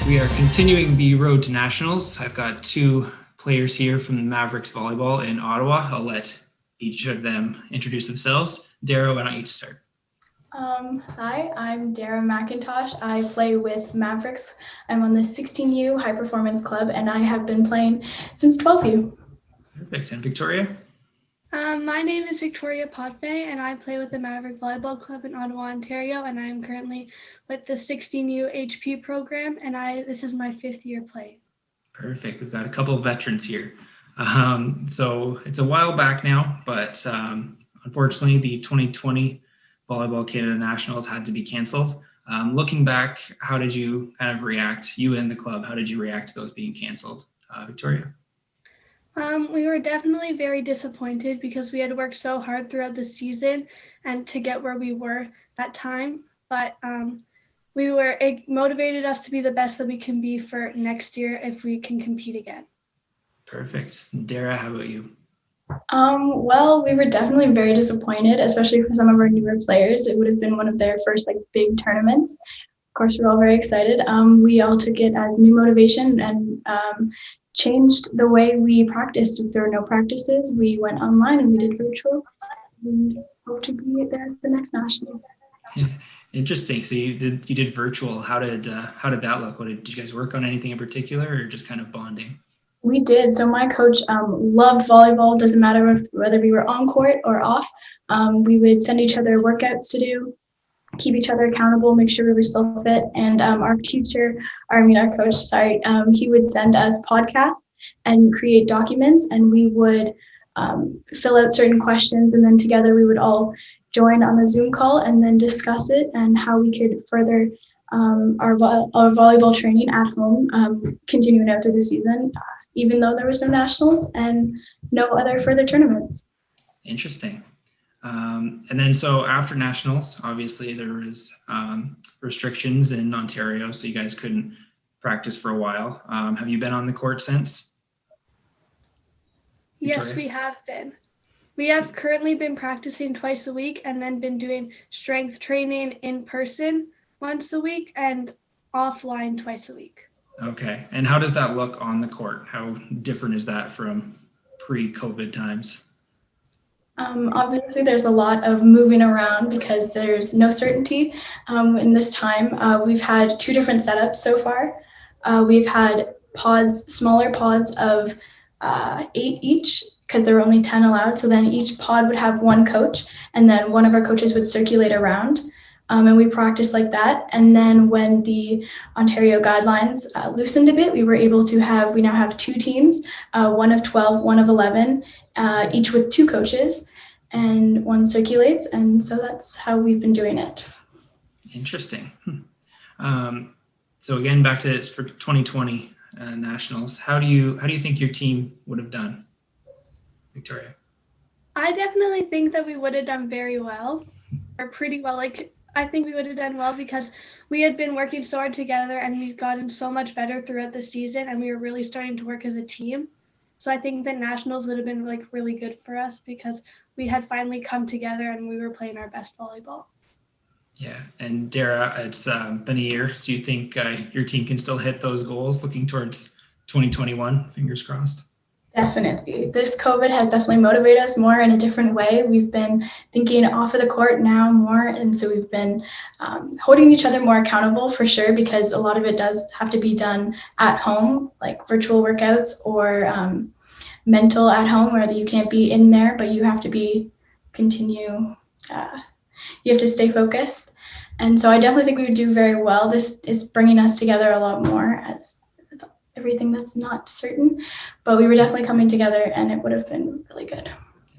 We are continuing the road to nationals. I've got two players here from Mavericks Volleyball in Ottawa. I'll let each of them introduce themselves. Dara, why don't you start? Hi, I'm Dara McIntosh. I play with Mavericks. I'm on the 16U High Performance Club, and I have been playing since 12U. Perfect. And Victoria? My name is Victoria Potfay, and I play with the Mavericks Volleyball Club in Ottawa, Ontario, and I am currently with the 16U HP program, and this is my 5th year playing. Perfect. We've got a couple of veterans here. So it's a while back now, but unfortunately, the 2020 Volleyball Canada Nationals had to be canceled. Looking back, how did you kind of react, you and the club, how did you react to those being canceled? Victoria? We were definitely very disappointed because we had worked so hard throughout the season and to get where we were that time. But it motivated us to be the best that we can be for next year if we can compete again. Perfect. Dara, how about you? Well, we were definitely very disappointed, especially for some of our newer players. It would have been one of their first big tournaments. Of course, we're all very excited. We all took it as new motivation and changed the way we practiced. If there were no practices, we went online and we did virtual. We hope to be there at the next nationals. Interesting. So you did virtual. How did that look? Did you guys work on anything in particular, or just kind of bonding? We did. So my coach loved volleyball. Doesn't matter whether we were on court or off. We would send each other workouts to do, keep each other accountable, make sure we were still fit. And our coach, he would send us podcasts and create documents, and we would fill out certain questions, and then together we would all join on a Zoom call and then discuss it and how we could further our volleyball training at home, continuing out through the season, even though there was no nationals and no other further tournaments. Interesting. And then so after nationals, obviously there was restrictions in Ontario, so you guys couldn't practice for a while. Have you been on the court since? Yes, Victoria? we have been. We have currently been practicing twice a week and then been doing strength training in person once a week and offline twice a week. Okay. And how does that look on the court? How different is that from pre-COVID times? Obviously, there's a lot of moving around because there's no certainty in this time. We've had 2 different setups so far. We've had smaller pods of 8 each, because there were only 10 allowed. So then each pod would have one coach, and then one of our coaches would circulate around. And we practiced like that. And then when the Ontario guidelines loosened a bit, we now have 2 teams, one of 12, one of 11, each with 2 coaches, and one circulates. And so that's how we've been doing it. Interesting. So again, back to for 2020 nationals, how do you think your team would have done? Victoria? I definitely think that we would have done very well, or pretty well. I think we would have done well because we had been working so hard together and we've gotten so much better throughout the season, and we were really starting to work as a team. So I think that nationals would have been really good for us because we had finally come together and we were playing our best volleyball. Yeah. And Dara, it's been a year. Do you think your team can still hit those goals looking towards 2021? Fingers crossed. Definitely. This COVID has definitely motivated us more in a different way. We've been thinking off of the court now more, and so we've been holding each other more accountable for sure, because a lot of it does have to be done at home, like virtual workouts or mental at home, where you can't be in there, but you have to you have to stay focused. And so I definitely think we would do very well. This is bringing us together a lot more as everything that's not certain, but we were definitely coming together and it would have been really good.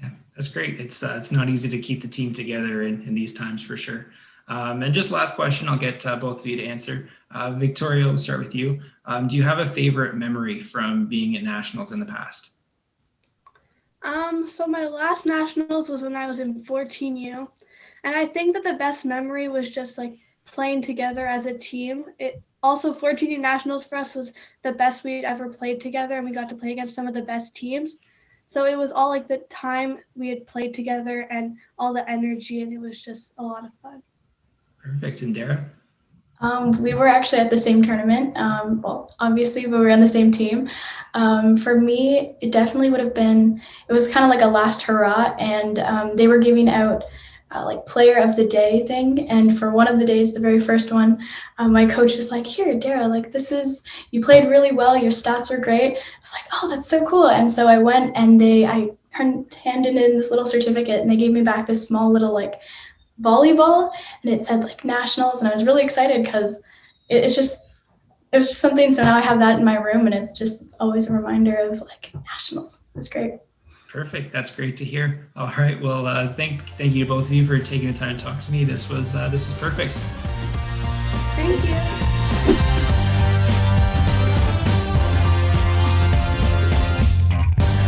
Yeah, that's great. It's not easy to keep the team together in these times for sure. And just last question, I'll get both of you to answer. Victoria, we'll start with you. Do you have a favorite memory from being at nationals in the past? So my last nationals was when I was in 14U, and I think that the best memory was just playing together as a team. Also, 14U nationals for us was the best we'd ever played together, and we got to play against some of the best teams. So it was all the time we had played together and all the energy, and it was just a lot of fun. Perfect. And Dara? We were actually at the same tournament. Well, obviously, but we were on the same team. For me, it definitely would have been, it was kind of like a last hurrah, and they were giving out like player of the day thing. And for one of the days, the very first one, my coach was like, "Here, Dara, like you played really well. Your stats were great." I was like, "Oh, that's so cool." And so I went and I handed in this little certificate, and they gave me back this small little like volleyball, and it said like nationals, and I was really excited because it, it's just it was just something. So now I have that in my room, and it's always a reminder of like nationals. It's great. Perfect. That's great to hear. All right. Well, thank you to both of you for taking the time to talk to me. This was perfect. Thank you.